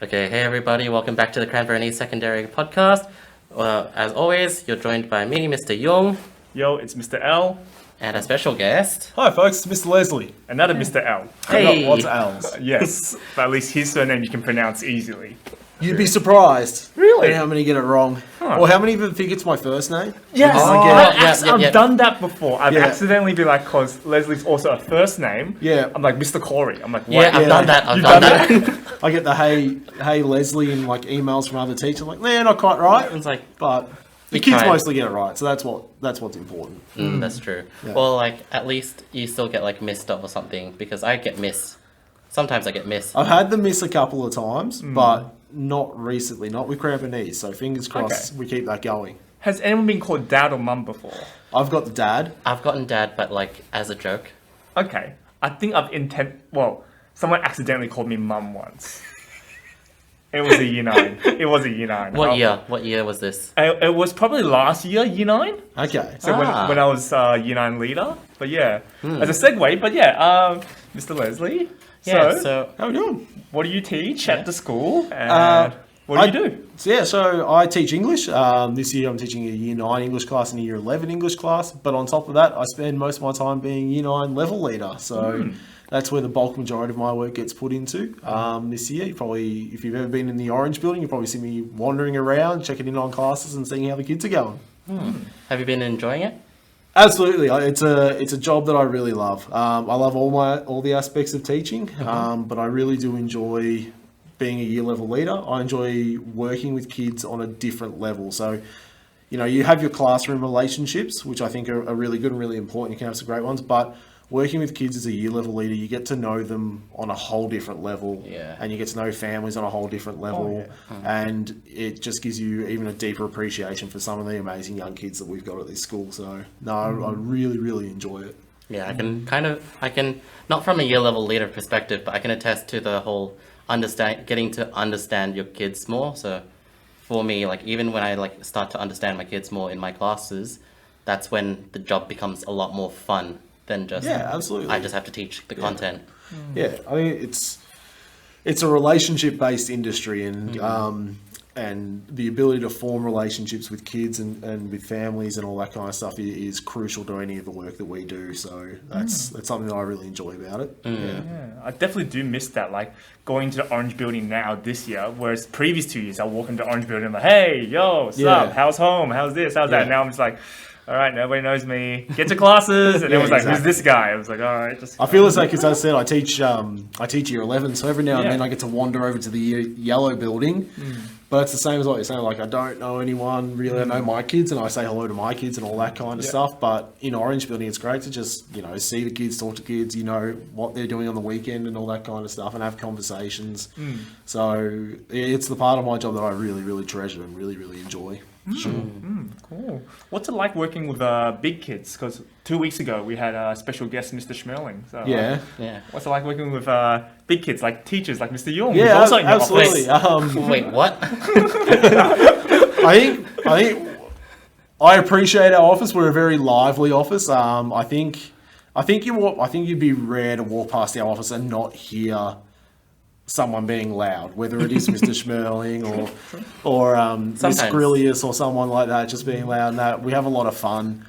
Okay, hey everybody, welcome back to the Cranberry Secondary Podcast. As always, you're joined by me, Mr. Young. Yo, it's Mr. L. And a special guest. Hi folks, it's Mr. Leslie. Another Mr. L. Hey! Lots of L's. Yes, but at least his surname you can pronounce easily. You'd be surprised. Really? At how many get it wrong. Huh. Or how many even think it's my first name. Yes, Oh, I've done that before. I've Yeah. accidentally been like, cause Leslie's also a first name. Yeah. I'm like, Mr. Corey. I'm like, Yeah, what? I've done that. I've You've done done that. I get the hey Leslie and like emails from other teachers like, nah, not quite right. It's like, But the We kids tried. mostly get it right, so that's what's important. that's true. Yeah. Well, like, at least you still get like missed or something, because I get missed. Sometimes I get missed. I've had them miss a couple of times, but not recently, not with cramp and knees. So fingers crossed Okay. we keep that going. Has anyone been called dad or mum before? I've got the dad. I've gotten dad, but like, as a joke. Okay, I think someone accidentally called me mum once. It was a year 9. It was a year 9. What year? What year was this? It was probably last year, year 9. Okay. So Ah. when I was year 9 leader, but yeah, as a segue, but yeah, Mr. Leslie. Yeah, so, so How are we doing? what do you teach at the school? And what do you do? So I teach English. This year I'm teaching a year 9 English class and a year 11 English class. But on top of that, I spend most of my time being year 9 level leader. So that's where the bulk majority of my work gets put into. This year, you probably, if you've ever been in the Orange building, you'll probably see me wandering around, checking in on classes and seeing how the kids are going. have you been enjoying it? Absolutely, it's a job that I really love. I love all the aspects of teaching, but I really do enjoy being a year level leader. I enjoy working with kids on a different level. So, you know, you have your classroom relationships, which I think are really good and really important. You can have some great ones, but working with kids as a year level leader, you get to know them on a whole different level, Yeah. and you get to know families on a whole different level, and it just gives you even a deeper appreciation for some of the amazing young kids that we've got at this school. So, no, I really, really enjoy it. Yeah, I can, not from a year level leader perspective, but I can attest to the whole getting to understand your kids more. So for me, like, even when I like start to understand my kids more in my classes, that's when the job becomes a lot more fun than just, Yeah, absolutely. I just have to teach the content. Yeah, I mean it's a relationship based industry, and the ability to form relationships with kids and with families and all that kind of stuff is crucial to any of the work that we do. So that's something that I really enjoy about it. Yeah, I definitely do miss that. Like going to the Orange Building now this year, whereas previous 2 years I walk into the Orange Building and I'm like, hey, yo, what's Yeah. up? How's home? How's this? How's that? Yeah. Now I'm just like, all right, nobody knows me. Get to classes, and Yeah, everyone's like, exactly. who's this guy? I was like, all right, just. I feel as though, because as I said, I teach year 11, so every now and Yeah. then I get to wander over to the yellow building. But it's the same as what you're saying. Like, I don't know anyone really. I know my kids, and I say hello to my kids and all that kind of stuff. But in Orange Building, it's great to just, you know, see the kids, talk to kids, you know, what they're doing on the weekend and all that kind of stuff, and have conversations. So it's the part of my job that I really, really treasure and really, really enjoy. Cool. What's it like working with big kids? Because 2 weeks ago we had a special guest, Mr. Schmerling. So, Yeah. Yeah. what's it like working with big kids, like teachers, like Mr. Young? Yeah, who's also in your absolutely. office? Wait, what? I think I appreciate our office. We're a very lively office. I think you'd be rare to walk past our office and not hear someone being loud, whether it is Mr. Schmerling or Miss Sometimes. Grillius or someone like that, just being loud. And that we have a lot of fun.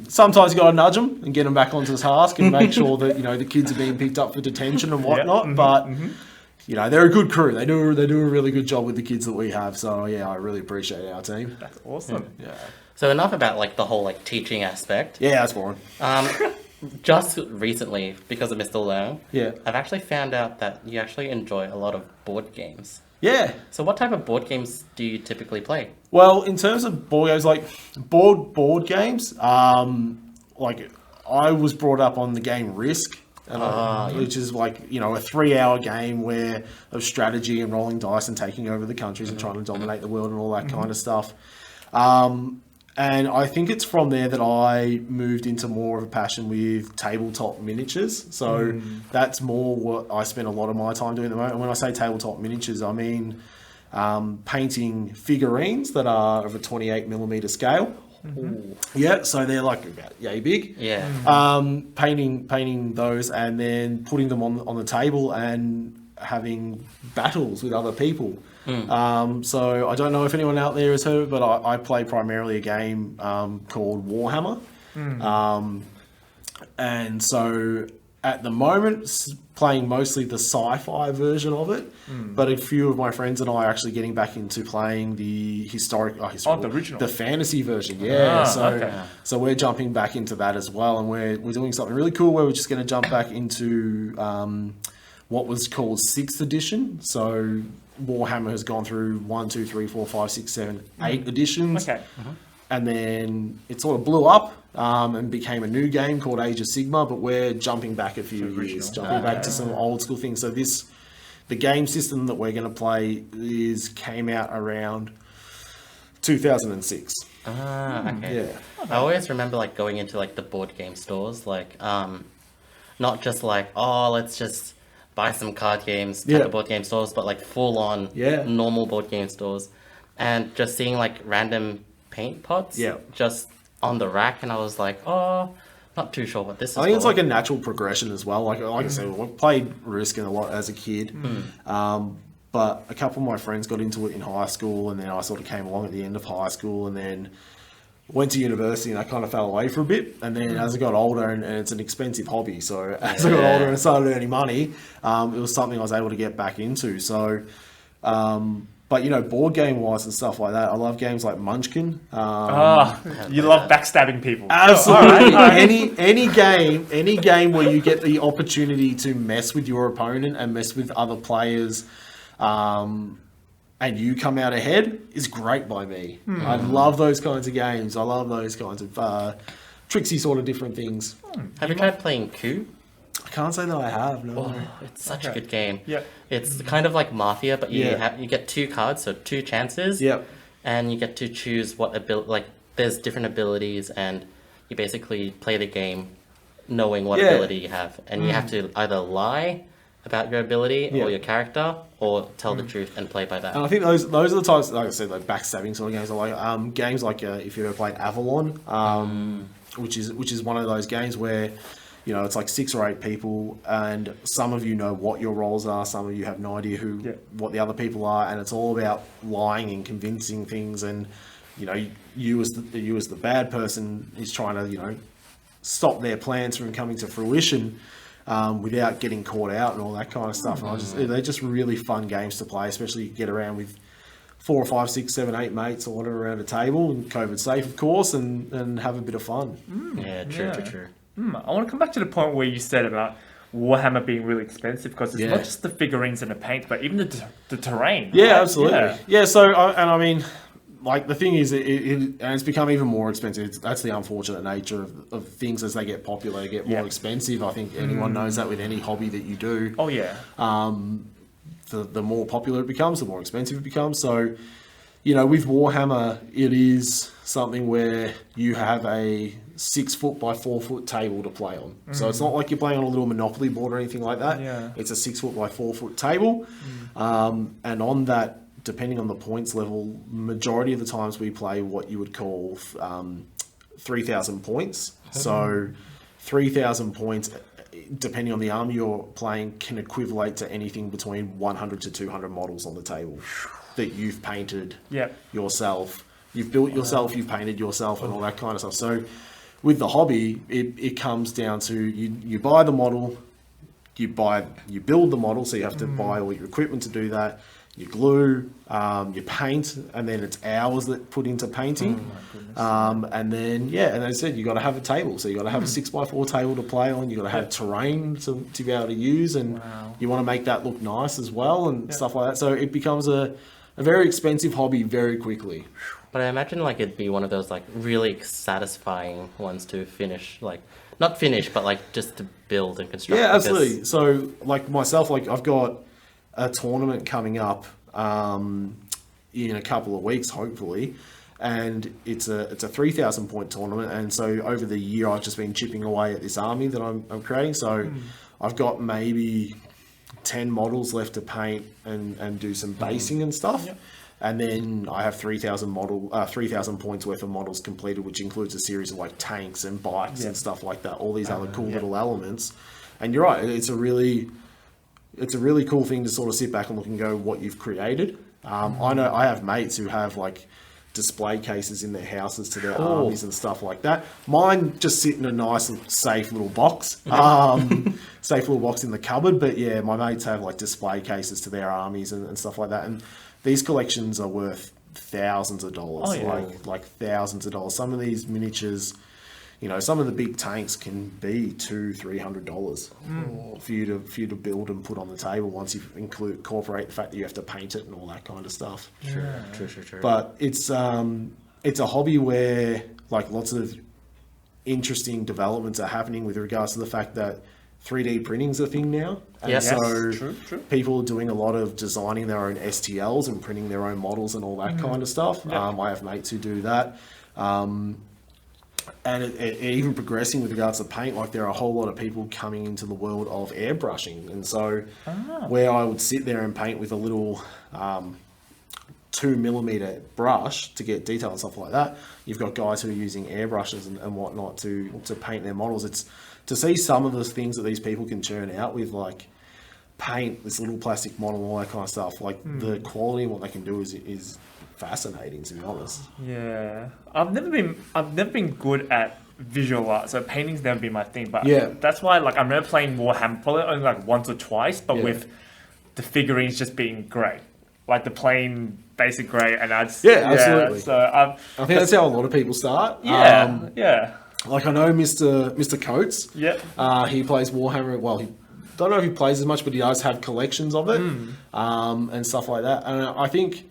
Sometimes you got to nudge them and get them back onto task and make sure that, you know, the kids are being picked up for detention and whatnot. But you know, they're a good crew. They do a really good job with the kids that we have. So yeah, I really appreciate our team. That's awesome. Yeah, So enough about like the whole like teaching aspect. yeah, that's boring. Just recently, because of Mr. Leung, Yeah, I've actually found out that you actually enjoy a lot of board games. yeah. So what type of board games do you typically play? Well, in terms of board games, like board games, like I was brought up on the game Risk, which is like, you know, a 3-hour game of strategy and rolling dice and taking over the countries and trying to dominate the world and all that kind of stuff. And I think it's from there that I moved into more of a passion with tabletop miniatures. So that's more what I spend a lot of my time doing at the moment. And when I say tabletop miniatures, I mean painting figurines that are of a 28mm scale. Yeah, so they're like about yay big. Yeah. Painting those and then putting them on the table and having battles with other people. So I don't know if anyone out there has heard of it, but I play primarily a game called Warhammer. And so at the moment, playing mostly the sci-fi version of it, but a few of my friends and I are actually getting back into playing the the original, the fantasy version. So we're jumping back into that as well, and we're doing something really cool where we're just going to jump back into what was called 6th edition. So Warhammer has gone through 1, 2, 3, 4, 5, 6, 7, 8 editions. And then it sort of blew up and became a new game called Age of Sigmar, but we're jumping back a few years, jumping back to some old school things. So the game system that we're going to play came out around 2006. Okay. Yeah. I always remember like going into like the board game stores, like not just like, oh, let's just buy some card games type of board game stores, but like full on normal board game stores, and just seeing like random paint pots just on the rack, and I was like, oh, not too sure what this is. I think it's like a natural progression as well. Like I said, I played Risk a lot as a kid, but a couple of my friends got into it in high school, and then I sort of came along at the end of high school, and then went to university, and I kind of fell away for a bit. And then as I got older, and it's an expensive hobby, so as I got older and started earning money, it was something I was able to get back into. So but, you know, board game wise and stuff like that, I love games like Munchkin. You love backstabbing people. Absolutely. Any game where you get the opportunity to mess with your opponent and mess with other players, and you come out ahead is great by me. I love those kinds of games. I love those kinds of tricksy sort of different things. Have you tried playing Coup? I can't say that I have, no. Oh, it's such a good game. Yeah. It's kind of like Mafia, but you get 2 cards, so 2 chances. Yep. And you get to choose what there's different abilities, and you basically play the game knowing what ability you have. And you have to either lie about your ability or your character, or tell the truth and play by that. And I think those are the types, like I said, like backstabbing sort of games. I like games like if you ever played Avalon, which is one of those games where, you know, it's like 6 or 8 people, and some of you know what your roles are, some of you have no idea what the other people are, and it's all about lying and convincing things. And you know, you as the bad person is trying to, you know, stop their plans from coming to fruition without getting caught out and all that kind of stuff. And they're just really fun games to play, especially you get around with 4 or 5, 6, 7, 8 mates or whatever around a table, and COVID safe, of course, and have a bit of fun. True. I want to come back to the point where you said about Warhammer being really expensive, because it's not just the figurines and the paint, but even the terrain. Yeah, right? Absolutely. Yeah, so, and I mean, like, the thing is, it's become even more expensive. That's the unfortunate nature of things. As they get popular, they get more expensive. I think anyone knows that with any hobby that you do. Oh, yeah. The more popular it becomes, the more expensive it becomes. So, you know, with Warhammer, it is something where you have a 6 foot by 4 foot table to play on. So it's not like you're playing on a little Monopoly board or anything like that. Yeah. It's a 6 foot by 4 foot table. And on that, depending on the points level, majority of the times we play what you would call 3,000 points. So 3,000 points, depending on the army you're playing, can equivalent to anything between 100 to 200 models on the table that you've painted yourself. You've built yourself, you've painted yourself, and all that kind of stuff. So with the hobby, it comes down to you buy the model, you build the model, so you have to buy all your equipment to do that. You glue, you paint, and then it's hours that put into painting. And then, and as I said, you got to have a table. So you got to have a 6x4 table to play on. You got to have terrain to be able to use, and you want to make that look nice as well, and stuff like that. So it becomes a very expensive hobby very quickly. But I imagine like it'd be one of those like really satisfying ones to finish, like not finish, but like just to build and construct. Yeah, absolutely. So like myself, like I've got a tournament coming up in a couple of weeks, hopefully, and it's a 3,000 point tournament. And so over the year, I've just been chipping away at this army that I'm creating. So I've got maybe 10 models left to paint and do some basing and stuff. And then I have 3,000 points worth of models completed, which includes a series of like tanks and bikes and stuff like that. All these other cool little elements. And you're right, it's a really it's a really cool thing to sort of sit back and look and go what you've created. I know I have mates who have like display cases in their houses to their armies and stuff like that. Mine just sit in a nice, safe little box, safe little box in the cupboard. But yeah, my mates have like display cases to their armies and stuff like that. And these collections are worth thousands of dollars, like thousands of dollars. Some of these miniatures, you know, some of the big tanks can be $200-$300 for you to build and put on the table once you incorporate the fact that you have to paint it and all that kind of stuff. True. But it's a hobby where like lots of interesting developments are happening with regards to the fact that 3D printing's a thing now. And so people are doing a lot of designing their own STLs and printing their own models and all that kind of stuff. I have mates who do that. And it even progressing with regards to paint, like there are a whole lot of people coming into the world of airbrushing. And so where I would sit there and paint with a little 2mm brush to get detail and stuff like that, you've got guys who are using airbrushes and whatnot to paint their models. It's to see some of the things that these people can churn out with, like paint this little plastic model, all that kind of stuff. Like the quality and what they can do is fascinating, to be honest. Yeah, I've never been good at visual art, so painting's never been my thing. But that's why, like, I remember playing Warhammer probably only like once or twice, but with the figurines just being great, like the plain basic grey, and absolutely. So I think that's how a lot of people start. Like I know Mr. Coates. He plays Warhammer. Well, he don't know if he plays as much, but he does have collections of it and stuff like that. And I think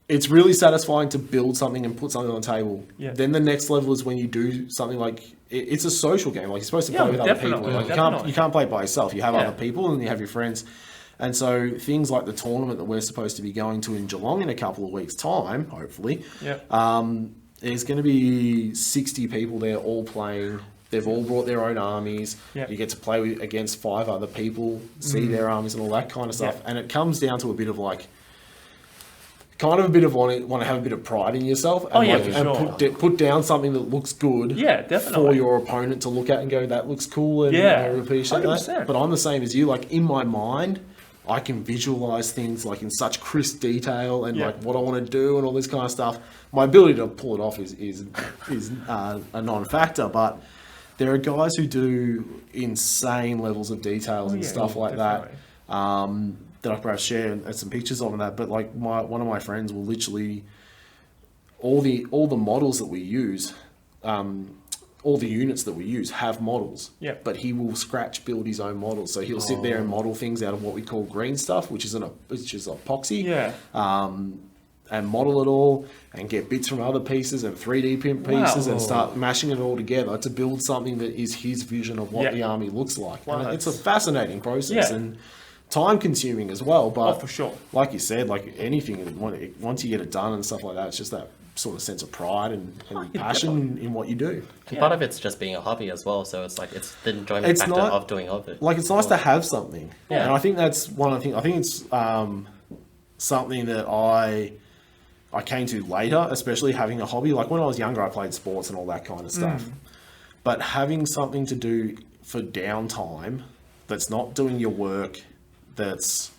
it's really satisfying to build something and put something on the table. Then the next level is when you do something like it's a social game. Like you're supposed to play with other people. Like you can't play by yourself. You have other people and you have your friends. And so things like the tournament that we're supposed to be going to in Geelong in a couple of weeks' time, hopefully. There's going to be 60 people there all playing. They've all brought their own armies. You get to play against 5 other people, see their armies and all that kind of stuff. And it comes down to a bit of like, kind of a bit of want to have a bit of pride in yourself. And put down something that looks good for your opponent to look at and go, that looks cool. And I appreciate 100%. That. But I'm the same as you. Like in my mind, I can visualize things like in such crisp detail and like what I want to do and all this kind of stuff. My ability to pull it off is a non-factor, but there are guys who do insane levels of details and stuff like that I perhaps share some pictures of that. But like one of my friends will literally all the models that we use. All the units that we use have models, but he will scratch build his own models. So he'll sit there and model things out of what we call green stuff, which is epoxy, and model it all and get bits from other pieces and 3D print pieces and start mashing it all together to build something that is his vision of what the army looks like. And it's a fascinating process and time consuming as well. But for sure, like you said, like anything, once you get it done and stuff like that, it's just that sort of sense of pride and passion in what you do. And part of it's just being a hobby as well, so it's like it's the enjoyment factor of doing it. Like it's nice to have something, and I think that's one of the things. I think it's something that I came to later, especially having a hobby. Like when I was younger, I played sports and all that kind of stuff, but having something to do for downtime that's not doing your work, that's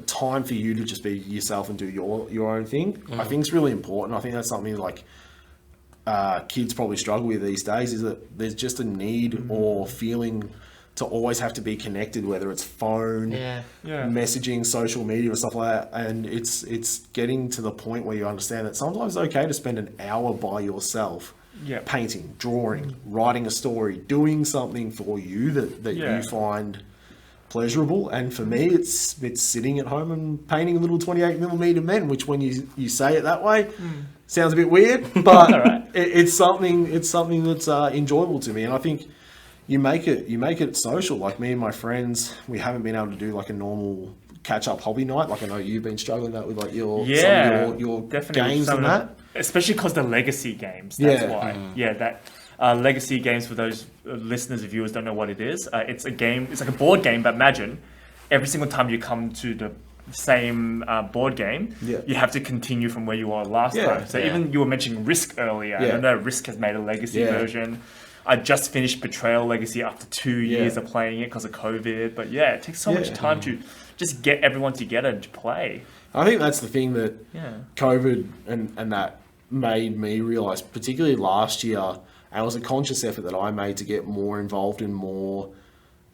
time for you to just be yourself and do your own thing. I think it's really important. I think that's something like kids probably struggle with these days, is that there's just a need or feeling to always have to be connected, whether it's phone, messaging, social media, or stuff like that. And it's getting to the point where you understand that sometimes it's okay to spend an hour by yourself, painting, drawing, writing a story, doing something for you that you find pleasurable. And for me, it's sitting at home and painting little 28mm men, which when you say it that way sounds a bit weird, but it's something that's enjoyable to me. And I think you make it social. Like me and my friends, we haven't been able to do like a normal catch up hobby night. Like I know you've been struggling that with like your games and that, especially because the legacy games. That's why. Legacy games, for those listeners and viewers don't know what it is. It's a game. It's like a board game, but imagine every single time you come to the same board game, you have to continue from where you were last time. So even you were mentioning Risk earlier. I know Risk has made a legacy version. I just finished Betrayal Legacy after 2 years of playing it because of COVID. But yeah, it takes so much time to just get everyone together and to play. I think that's the thing that COVID and that made me realise, particularly last year, and it was a conscious effort that I made to get more involved in more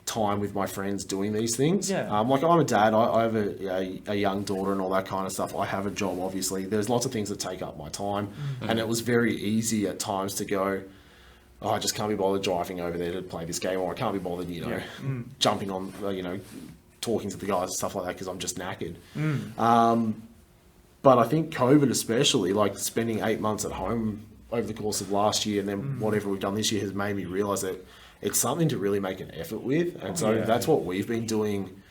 time with my friends doing these things. Like I'm a dad, I have a young daughter and all that kind of stuff. I have a job, obviously. There's lots of things that take up my time, and it was very easy at times to go, oh, I just can't be bothered driving over there to play this game, or I can't be bothered, jumping on, talking to the guys and stuff like that because I'm just knackered. But I think COVID especially, like spending 8 months at home over the course of last year and then whatever we've done this year, has made me realise that it's something to really make an effort with. And so that's what we've been doing,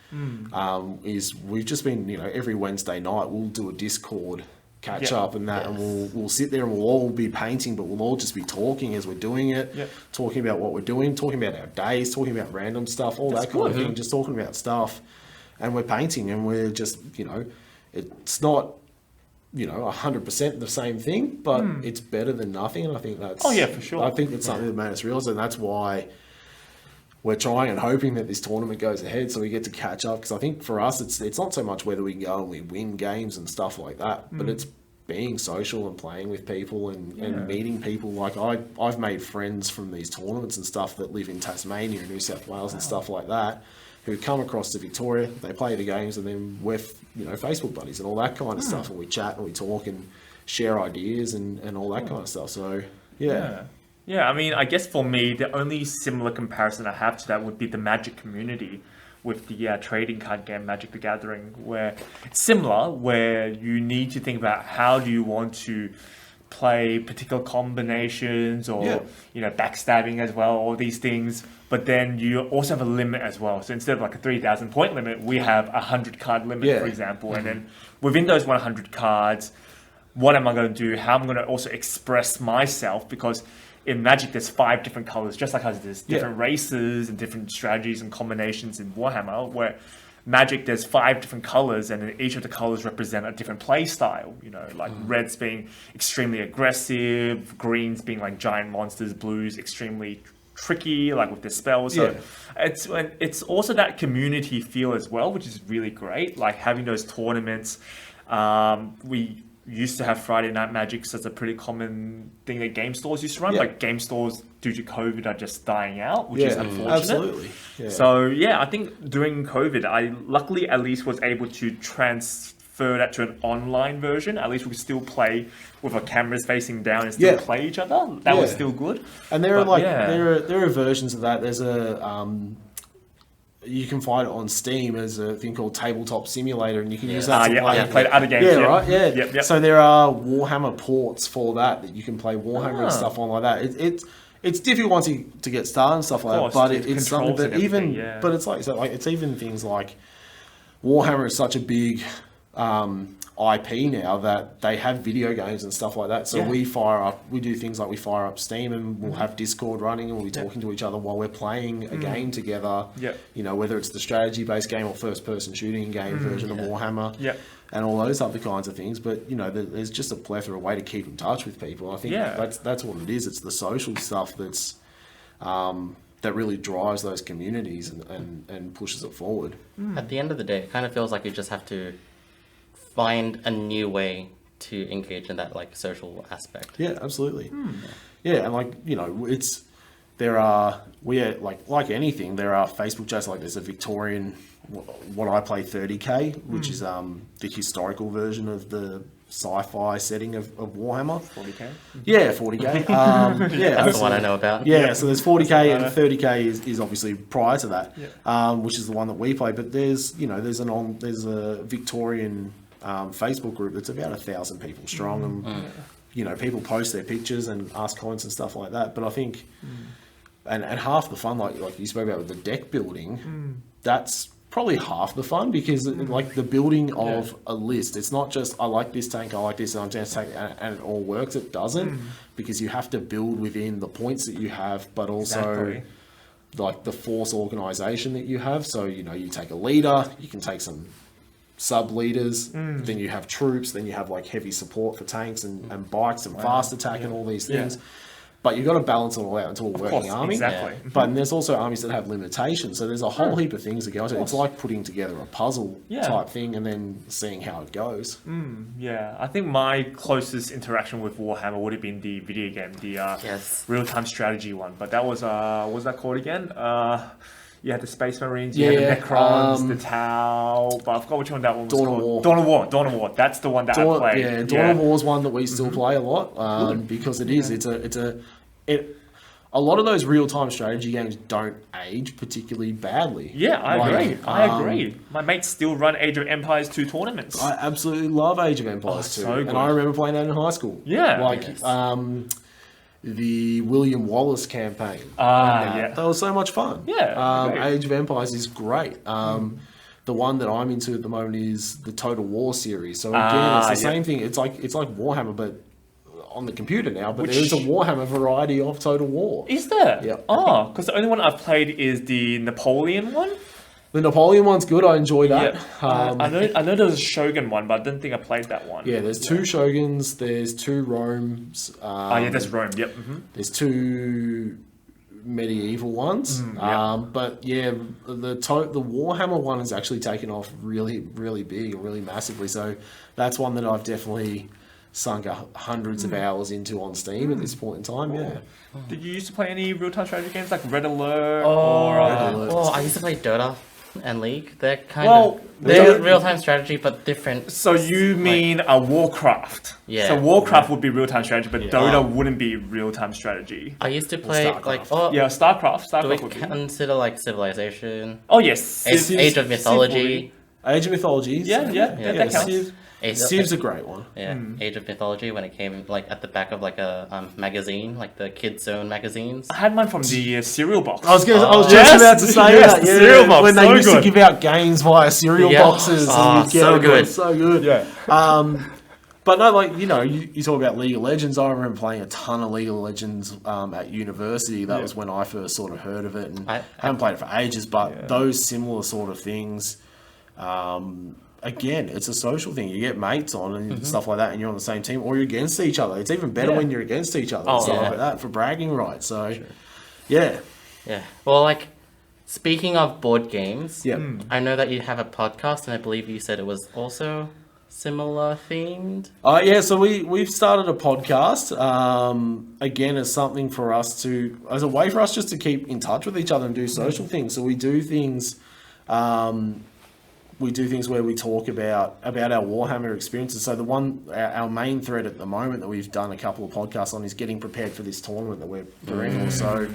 is we've just been, every Wednesday night we'll do a Discord catch up and that, and we'll sit there and we'll all be painting, but we'll all just be talking as we're doing it, talking about what we're doing, talking about our days, talking about random stuff, all that kind of thing, just talking about stuff. And we're painting and we're just, it's not, 100% the same thing, but it's better than nothing. And I think that's... for sure. I think it's something that made us realise, and that's why we're trying and hoping that this tournament goes ahead so we get to catch up. Because I think for us, it's not so much whether we go and we win games and stuff like that, but it's being social and playing with people and meeting people. Like I've made friends from these tournaments and stuff that live in Tasmania and New South Wales and stuff like that, who come across to Victoria, they play the games, and then we're, Facebook buddies and all that kind of stuff, and we chat and we talk and share ideas and all that kind of stuff. So, Yeah, I mean, I guess for me, the only similar comparison I have to that would be the Magic community with the trading card game Magic the Gathering, where it's similar, where you need to think about how do you want to play particular combinations or backstabbing as well, all these things, but then you also have a limit as well. So instead of like a 3,000 point limit, we have a 100 card limit, for example, and then within those 100 cards, what am I going to do? How am I going to also express myself? Because in Magic there's 5 different colors, just like how there's different races and different strategies and combinations in Warhammer, where Magic, there's 5 different colors, and then each of the colors represent a different play style. Like reds being extremely aggressive, greens being like giant monsters, blues extremely tricky, like with their spells. So it's also that community feel as well, which is really great. Like having those tournaments. We used to have Friday Night Magic, so it's a pretty common thing that game stores used to run. But game stores, due to COVID, are just dying out, which is unfortunate. Absolutely. So I think during COVID, I luckily at least was able to transfer that to an online version. At least we could still play with our cameras facing down and still play each other. That was still good. And there are versions of that. There's a you can find it on Steam as a thing called Tabletop Simulator, and you can use that to play. I played other games. Right. Yep. So there are Warhammer ports for that you can play Warhammer and stuff on like that. It's difficult once you to get started and stuff like that, but it's something that even but it's like it's even things like Warhammer is such a big IP now that they have video games and stuff like that. So we do things like we fire up Steam and we'll have Discord running and we'll be talking to each other while we're playing a game together. Whether it's the strategy-based game or first-person shooting game version of Warhammer. And all those other kinds of things. But, there's just a plethora of way to keep in touch with people. I think that's what it is. It's the social stuff that's that really drives those communities and pushes it forward. At the end of the day, it kind of feels like you just have to find a new way to engage in that social aspect. Yeah, absolutely. And like anything, there are Facebook chats. Like there's a Victorian, what I play 30K, which is the historical version of the sci-fi setting of Warhammer. 40K? Yeah, 40K. That's the one I know about. Yeah, so there's 40K and 30K is obviously prior to that, which is the one that we play. But there's a Victorian Facebook group that's about 1,000 people strong, and people post their pictures and ask comments and stuff like that. But I think, and half the fun, like you spoke about with the deck building, that's probably half the fun, because like the building of a list, it's not just I like this tank, I like this, and I'm going to take, and it all works. It doesn't, because you have to build within the points that you have, but also like the force organization that you have. So you take a leader, you can take some sub-leaders, then you have troops, then you have like heavy support for tanks and bikes and fast attack and all these things. But you've got to balance it all out into a working army. Exactly. Yeah. But there's also armies that have limitations. So there's a whole heap of things that go into it. It's like putting together a puzzle type thing and then seeing how it goes. Yeah, I think my closest interaction with Warhammer would have been the video game, the real-time strategy one. But that was, what was that called again? You had the Space Marines, you had the Necrons, the Tau, but I forgot which one that one was called. Dawn of War. That's the one that I played. Yeah, Dawn of War is one that we still play a lot because it is. A lot of those real-time strategy games don't age particularly badly. Yeah, I agree. My mates still run Age of Empires 2 tournaments. I absolutely love Age of Empires 2. So good. And I remember playing that in high school. Yeah. The William Wallace campaign. That was so much fun. Yeah. Age of Empires is great. The one that I'm into at the moment is the Total War series. So again, it's the same thing. It's like Warhammer, but on the computer now. But there is a Warhammer variety of Total War. Is there? Yeah. Oh, because the only one I've played is the Napoleon one. The Napoleon one's good. I enjoy that. Yeah. I know there was a Shogun one, but I didn't think I played that one. Yeah, there's 2 Shoguns. There's 2 Romes. That's Rome. Yep. Mm-hmm. There's 2 medieval ones. But yeah, the Warhammer one has actually taken off really, really big and really massively. So that's one that I've definitely sunk hundreds of hours into on Steam at this point in time. Yeah. Did you used to play any real-time strategy games like Red Alert I used to play Dota and League. They're they're real-time strategy but different. So you mean a Warcraft? Yeah. So Warcraft would be real-time strategy, but Dota wouldn't be real-time strategy. I used to play StarCraft. do we would be. consider like Civilization? Oh yes. Age of Mythology. Age of Mythology. That counts. Civ's a great one. Yeah, Age of Mythology when it came like at the back of like a magazine, like the Kids Zone magazines. I had mine from the cereal box. I was just about to say that. The cereal box. When they used to give out games via cereal boxes. And you'd get so good. So good. Yeah. But no, like, you talk about League of Legends. I remember playing a ton of League of Legends at university. That was when I first sort of heard of it. And I haven't played it for ages, but those similar sort of things, again, it's a social thing. You get mates on and stuff like that, and you're on the same team, or you're against each other. It's even better when you're against each other and stuff like that for bragging rights. So, yeah. Well, like, speaking of board games, I know that you have a podcast, and I believe you said it was also similar themed. So we've started a podcast. Again, as something for us as a way for us just to keep in touch with each other and do social things. So we do things. We do things where we talk about our Warhammer experiences. So our main thread at the moment that we've done a couple of podcasts on is getting prepared for this tournament that we're in. So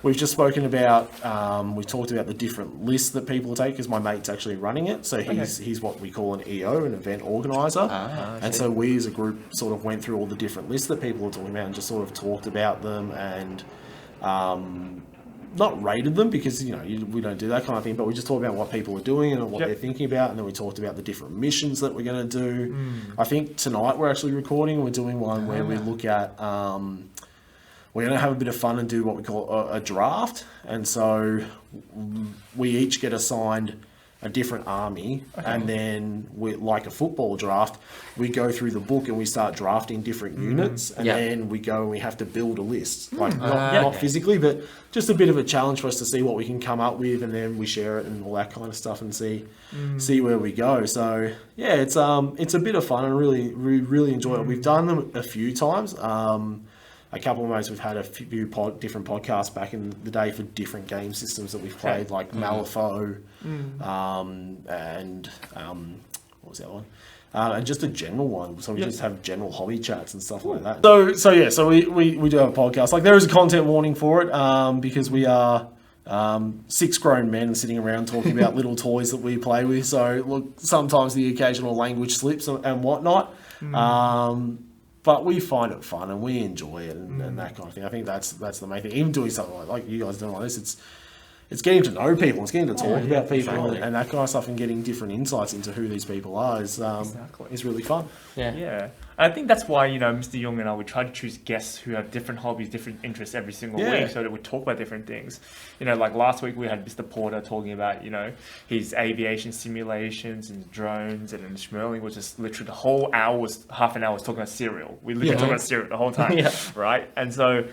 we've just spoken about, we've talked about the different lists that people take, because my mate's actually running it. So he's what we call an EO, an event organizer. And so we as a group sort of went through all the different lists that people are talking about and just sort of talked about them and not rated them, because we don't do that kind of thing, but we just talk about what people are doing and what they're thinking about, and then we talked about the different missions that we're going to do. I think tonight we're actually recording. We're doing one where we look at we're going to have a bit of fun and do what we call a draft, and so we each get assigned a different army, and then we, like a football draft, we go through the book and we start drafting different units, and then we go and we have to build a list, like not physically, but just a bit of a challenge for us to see what we can come up with, and then we share it and all that kind of stuff and see where we go. So yeah, it's a bit of fun, and really enjoy it. We've done them a few times. A couple of mates, we've had a few different podcasts back in the day for different game systems that we've played, like Malifaux, and what was that one? And just a general one. So we just have general hobby chats and stuff like that. So we do have a podcast. Like, there is a content warning for it, because we are 6 grown men sitting around talking about little toys that we play with. So look, sometimes the occasional language slips and whatnot. But we find it fun and we enjoy it and that kind of thing. I think that's the main thing. Even doing something like you guys doing like this, it's getting to know people, it's getting to talk about people exactly. and that kind of stuff, and getting different insights into who these people are is really fun. Yeah. I think that's why, Mr. Young and I, we try to choose guests who have different hobbies, different interests every single week, so that we talk about different things. Like last week we had Mr. Porter talking about, his aviation simulations and drones, and then Schmerling was just literally the whole hour half an hour was talking about cereal. We literally talked about cereal the whole time, right? And so,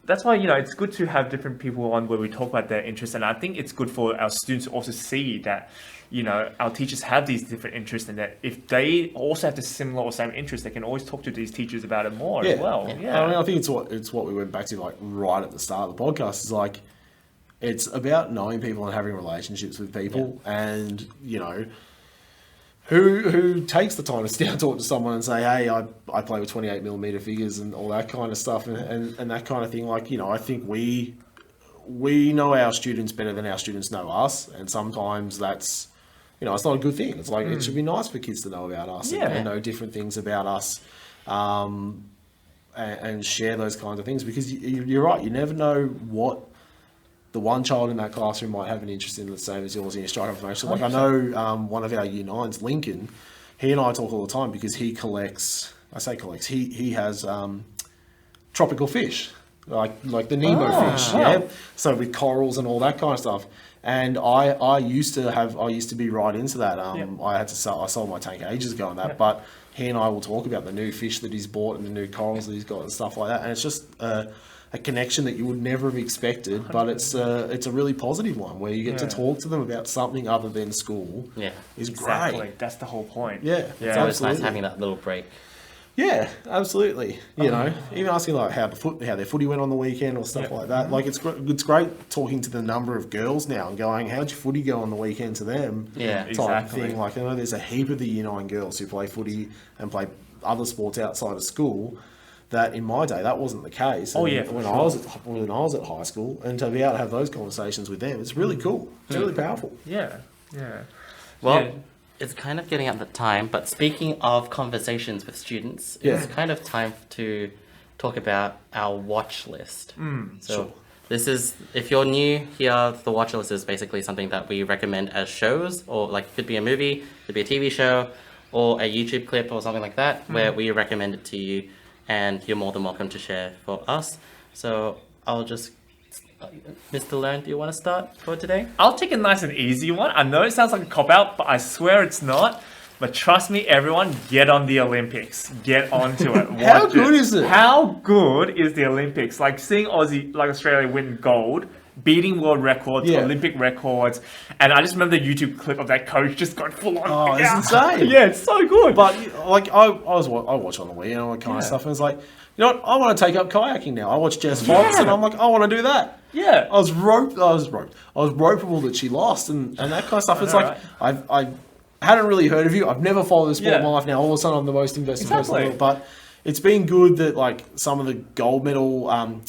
that's why, it's good to have different people on where we talk about their interests. And I think it's good for our students to also see that, our teachers have these different interests, and that if they also have the similar or same interests, they can always talk to these teachers about it more as well. Yeah. I mean, I think it's what we went back to, like, right at the start of the podcast, is like, it's about knowing people and having relationships with people, and, who takes the time to sit down and talk to someone and say, hey, I play with 28mm figures and all that kind of stuff and that kind of thing. Like, I think we know our students better than our students know us, and sometimes that's, it's not a good thing. It's like, it should be nice for kids to know about us and know different things about us, and share those kinds of things, because you're right, you never know what the one child in that classroom might have an interest in the same as yours, and you strike information. Like, I know one of our Year 9s, Lincoln, he and I talk all the time because he has tropical fish, like the Nemo fish, so with corals and all that kind of stuff. And I used to be right into that. I sold my tank ages ago on that, but he and I will talk about the new fish that he's bought and the new corals that he's got and stuff like that. And it's just a connection that you would never have expected, but it's a really positive one where you get to talk to them about something other than school. Yeah, is exactly. Great. That's the whole point. Yeah, it's always nice having that little break. Yeah, absolutely. Even asking like how their footy went on the weekend or stuff like that. Like, it's great talking to the number of girls now and going, how'd your footy go on the weekend to them? Yeah, exactly. Thing. Like, I know there's a heap of the Year 9 girls who play footy and play other sports outside of school. That in my day, that wasn't the case. And when I was at high school, and to be able to have those conversations with them, it's really cool. It's really powerful. Yeah. Well, it's kind of getting at the time, but speaking of conversations with students, it's kind of time to talk about our watch list. This is, if you're new here, the watch list is basically something that we recommend as shows, or like, it could be a movie, could be a TV show, or a YouTube clip or something like that, where we recommend it to you, and you're more than welcome to share for us. So I'll just... Mr. Learn, do you want to start for today? I'll take a nice and easy one. I know it sounds like a cop-out, but I swear it's not. But trust me, everyone, get on the Olympics. Get onto it. How good is it? How good is the Olympics? Like, seeing Australia win gold, beating world records, Olympic records, and I just remember the YouTube clip of that coach just going full on. Oh, it's insane. Yeah, it's so good. But like, I watch on the weekend and all that kind of stuff, and it's like, you know what? I want to take up kayaking now. I watch Jess Fox, and I'm like, I want to do that. Yeah, I was ropeable that she lost, and that kind of stuff. It's like, I hadn't really heard of you. I've never followed the sport in my life. Now all of a sudden I'm the most invested person in the world. But it's been good that like some of the gold medal,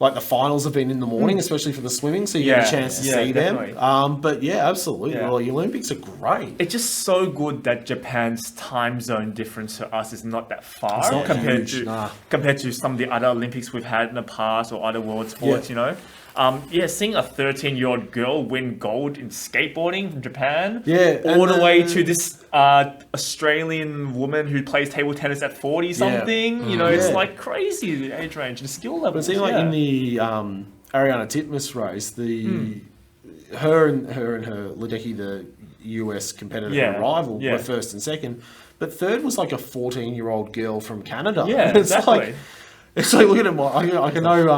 like the finals have been in the morning, especially for the swimming, so you get a chance to see them. But yeah, absolutely. Yeah. Well, the Olympics are great. It's just so good that Japan's time zone difference to us is not that far compared to some of the other Olympics we've had in the past or other world sports, you know. Seeing a 13-year-old girl win gold in skateboarding from Japan, all the way to this Australian woman who plays table tennis at 40-something. You know, it's like crazy, the age range, the skill level. But see, like in the Ariana Titmus race, her and her Ledecky, the US competitor and rival, were first and second, but third was like a 14-year-old girl from Canada. Yeah, exactly. It's like, look at him. I know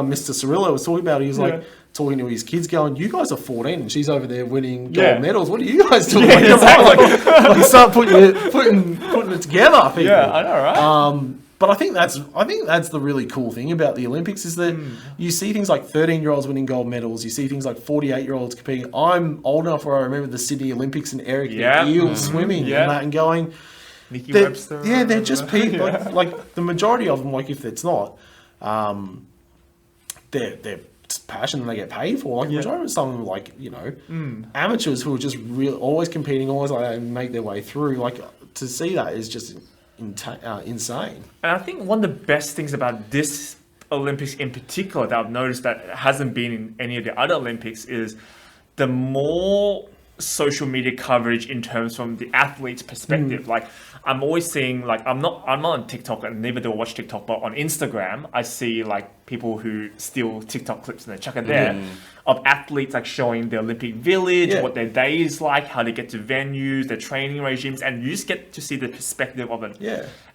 Mr. Cirillo was talking about it. He was like talking to his kids going, you guys are 14 and she's over there winning gold medals. What are you guys doing? Like start putting it together, people. Yeah, I know, right? But I think that's the really cool thing about the Olympics is that you see things like 13-year-olds winning gold medals. You see things like 48-year-olds competing. I'm old enough where I remember the Sydney Olympics and Eric Eel swimming and that and going... Nikki Webster. Yeah, they're just people. Like the majority of them, like if it's not, they're passion and they get paid for. Like the majority of some of them, like amateurs who are just always competing, always like that, and make their way through. Like to see that is just insane. And I think one of the best things about this Olympics in particular that I've noticed that hasn't been in any of the other Olympics is the more social media coverage in terms from the athlete's perspective. Like I'm always seeing, like I'm not on TikTok, and neither do I watch TikTok, but on Instagram I see like people who steal TikTok clips and they chuck it there of athletes like showing the Olympic Village, what their day is like, how they get to venues, their training regimes, and you just get to see the perspective of an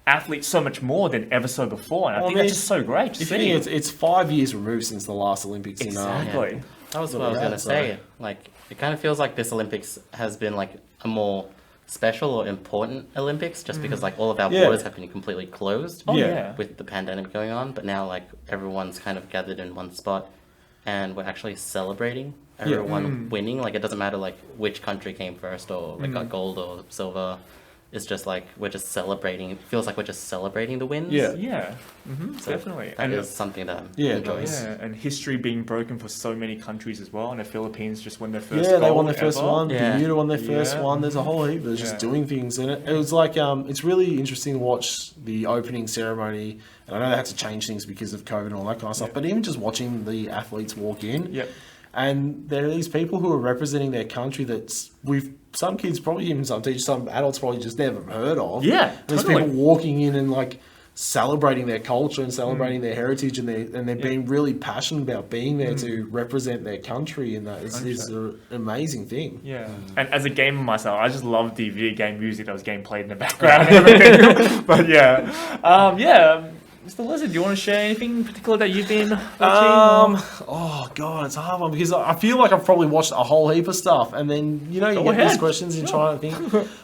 athlete so much more than ever so before. And I think that's just so great to see. It's 5 years removed since the last Olympics. Exactly. That was what I was going to say. Like, it kind of feels like this Olympics has been like a more special or important Olympics, just because like all of our borders have been completely closed with the pandemic going on. But now like everyone's kind of gathered in one spot, and we're actually celebrating everyone winning. Like it doesn't matter like which country came first or like got gold or silver. It's just like we're just celebrating. It feels like we're just celebrating the wins. So definitely. That is something that enjoys. And history being broken for so many countries as well. And the Philippines just won their first they gold won their first ever. one. Bermuda won their first one. There's a whole heap of just doing things in it. It was like it's really interesting to watch the opening ceremony. And I know they had to change things because of COVID and all that kind of stuff. But even just watching the athletes walk in. And there are these people who are representing their country that some kids probably, even some teachers, some adults probably just never heard of. There's people walking in and like celebrating their culture and celebrating their heritage, and they're being really passionate about being there to represent their country, and that is an amazing thing. And as a gamer myself, I just love the video game music that was getting played in the background and everything. But Mr. Lizard, do you want to share anything in particular that you've been watching? Oh god, it's a hard one because I feel like I've probably watched a whole heap of stuff, and then you get these questions and try to think.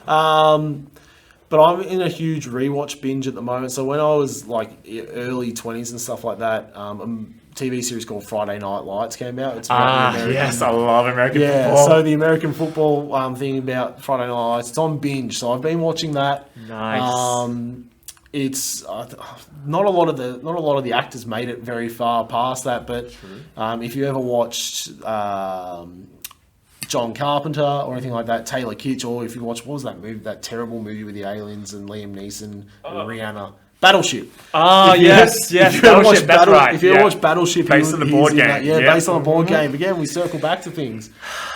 But I'm in a huge rewatch binge at the moment. So when I was like early 20s and stuff like that, a TV series called Friday Night Lights came out. It's about yes, I love American football. So the American football thing about Friday Night Lights, it's on binge. So I've been watching that. Nice. It's not a lot of the actors made it very far past that, but if you ever watched John Carpenter or anything like that, Taylor Kitsch, or if you watch, what was that movie, that terrible movie with the aliens and Liam Neeson and Rihanna, Battleship. Yes. If you ever watch Battleship, based on the board game, based on the board game. Again, we circle back to things.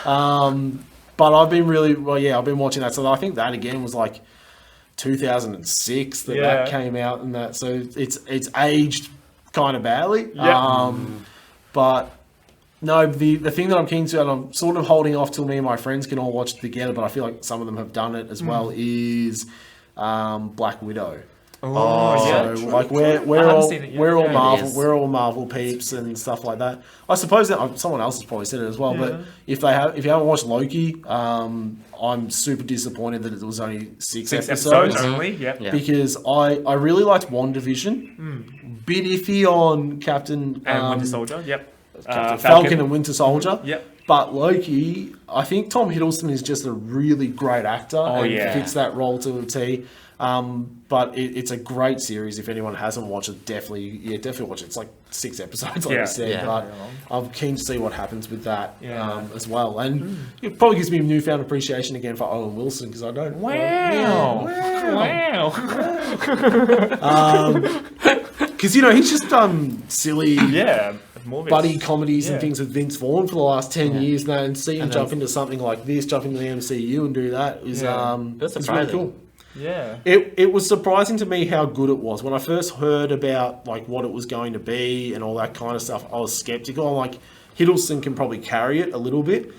But I've been I've been watching that. So I think that again was like 2006 that came out, and that, so it's aged kind of badly. But no, the thing that I'm keen to, and I'm sort of holding off till me and my friends can all watch it together, but I feel like some of them have done it as well, is Black Widow. Like we're all Marvel Marvel peeps and stuff like that. I suppose that someone else has probably said it as well. But if you haven't watched Loki, I'm super disappointed that it was only six episodes only. Because I really liked WandaVision. Bit iffy on Captain and Winter Soldier. Falcon and Winter Soldier. But Loki, I think Tom Hiddleston is just a really great actor and fits that role to a T. But it's a great series. If anyone hasn't watched it, definitely watch it. It's like 6 episodes, like I said. But I'm keen to see what happens with that as well. And it probably gives me a newfound appreciation again for Owen Wilson, because I don't. Wow. Because he's just done silly buddy comedies and things with Vince Vaughn for the last 10 years now, and see him jump into something like this, jump into the MCU and do that is it's really cool. It was surprising to me how good it was. When I first heard about like what it was going to be and all that kind of stuff, I was skeptical. I'm like, Hiddleston can probably carry it a little bit,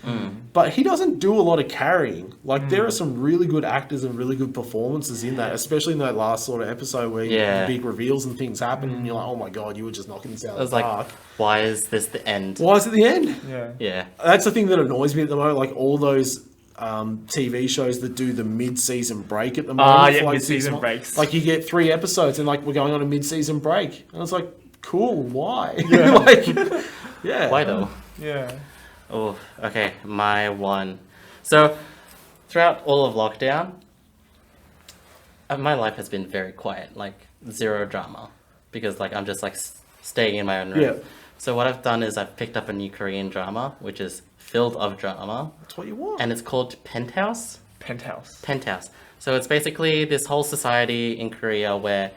but he doesn't do a lot of carrying. Like there are some really good actors and really good performances in that, especially in that last sort of episode where the big reveals and things happen, and you're like, oh my god, you were just knocking this out of the park. Why is this the end? Why is it the end? Yeah. That's the thing that annoys me at the moment. Like all those TV shows that do the mid-season break at the moment. Like mid-season breaks. Like you get 3 episodes and like we're going on a mid-season break, and it's like, cool. Why? Why though? Oh, okay. My one. So throughout all of lockdown, my life has been very quiet. Like zero drama, because like I'm just like staying in my own room. So what I've done is I've picked up a new Korean drama, which is filled of drama. That's what you want. And it's called Penthouse. Penthouse. So it's basically this whole society in Korea where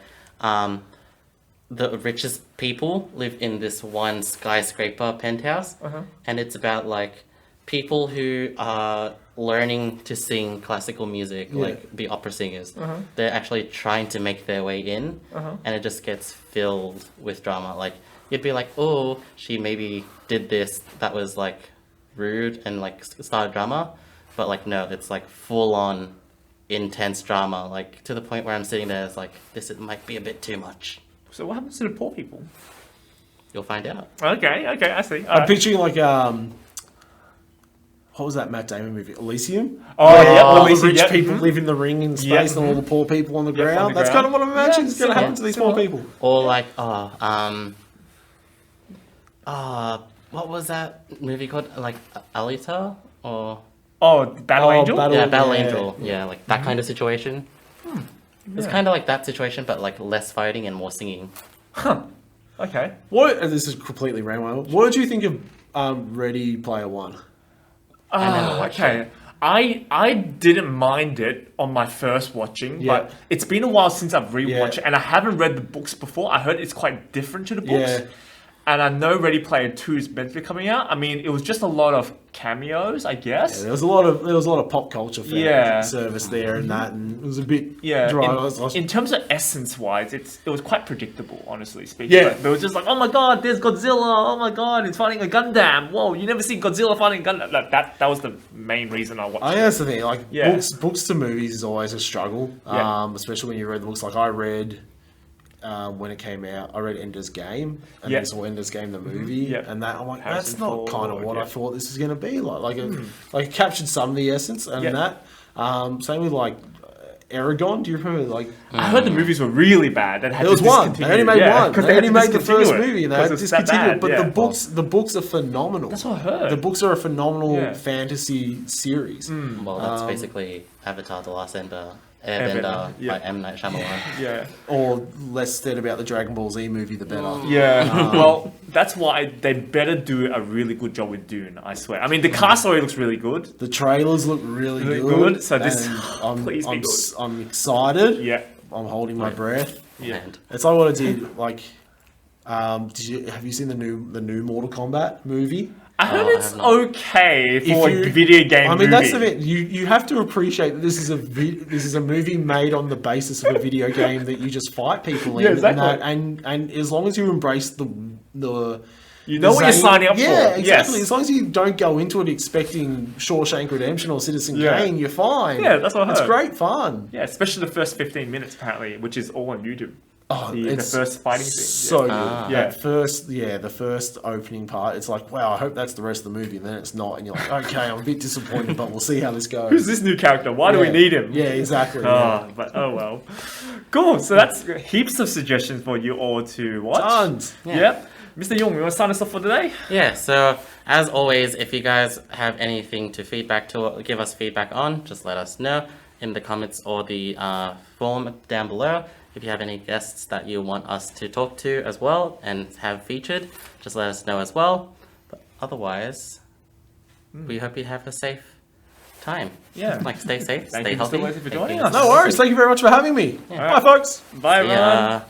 the richest people live in this one skyscraper penthouse, and it's about like people who are learning to sing classical music, like be opera singers. They're actually trying to make their way in, and it just gets filled with drama. Like you'd be like, oh, she maybe did this that was like rude and like started drama, but like no, it's like full on intense drama, like to the point where I'm sitting there, it's like this might be a bit too much. So what happens to the poor people? You'll find out. Okay, I see. I'm picturing like what was that Matt Damon movie? Elysium? Oh, yeah, all Elysium, the rich yeah. people live in the ring in space, and all the poor people on the ground. on the That's ground. kind of what I imagine is going to happen Yeah, to these poor people. Or like what was that movie called? Like Alita or Battle Angel? Battle yeah. Angel. Yeah, like that kind of situation. It's kind of like that situation, but like less fighting and more singing. Okay. This is completely random. What did you think of Ready Player One? I never watched Okay. it. I didn't mind it on my first watching, Yeah. but it's been a while since I've rewatched Yeah. it, and I haven't read the books before. I heard it's quite different to the books. Yeah. And I know Ready Player 2 is meant to be coming out. I mean, it was just a lot of cameos, I guess. Yeah, there was a lot of pop culture fan Yeah. service there and that, and it was a bit Yeah, dry. in terms of essence-wise, it was quite predictable, honestly speaking. Yeah. Like, there was just like, oh my god, there's Godzilla. Oh my god, he's fighting a Gundam. Whoa, you never see Godzilla fighting a Gundam. Like, that was the main reason I watched I it. guess the thing, like Yeah. books to movies is always a struggle, Yeah. especially when you read the books. Like I read when it came out, I read Ender's Game, and Yeah. then saw Ender's Game the movie, Yeah. and that I'm like, Harrison that's not kind of Ford, what yeah. I thought this was going to be like. It captured some of the essence and Yeah. that. Same with like Aragon. Do you remember like? I heard the movies were really bad. And had There was to one. They discontinue only it. made Yeah, one. 'cause They only had to made the discontinue first it movie, and they because had it was that discontinued it. bad, But yeah. the books are phenomenal. That's what I heard. The books are a phenomenal Yeah. fantasy series. Well, that's basically Avatar: The Last Airbender yeah. by M. Night Shyamalan. Yeah. Or less said about the Dragon Ball Z movie, the better. Yeah. Well, that's why they better do a really good job with Dune, I swear. I mean, the cast already looks really good. The trailers look really Really good. good, so this- and please be good. I'm excited. Yeah. I'm holding my breath. Yeah. And It's like what I did. Like, have you seen the new Mortal Kombat movie? I heard I it's have not. okay If for you- a video game I mean, movie. that's the thing. You have to appreciate that this is a movie made on the basis of a video game that you just fight people in. Yeah, exactly. And as long as you embrace the You know what you're signing up for. Yeah, exactly. Yes. As long as you don't go into it expecting Shawshank Redemption or Citizen Yeah. Kane, you're fine. Yeah, that's what I It's heard. great fun. Yeah, especially the first 15 minutes, apparently, which is all on YouTube. Oh, The it's first fighting scene. so good. Yeah. The first opening part, it's like, wow, I hope that's the rest of the movie, and then it's not, and you're like, okay, I'm a bit disappointed, but we'll see how this goes. Who's this new character? Why do we Yeah. need him? Yeah, exactly. But oh well. Cool. So that's heaps of suggestions for you all to watch. Tons. Yeah. Mr. Young, you want to sign us off for today? yeah, so as always, if you guys have anything to give us feedback on, just let us know in the comments or the form down below. If you have any guests that you want us to talk to as well and have featured, just let us know as well. But otherwise, we hope you have a safe time. Yeah. Like, stay safe, Thank stay you, Mr. healthy. Wesley, for Thank joining you. us. No worries. Thank you very much for having me. Yeah. Bye, folks. Bye, See everyone. ya.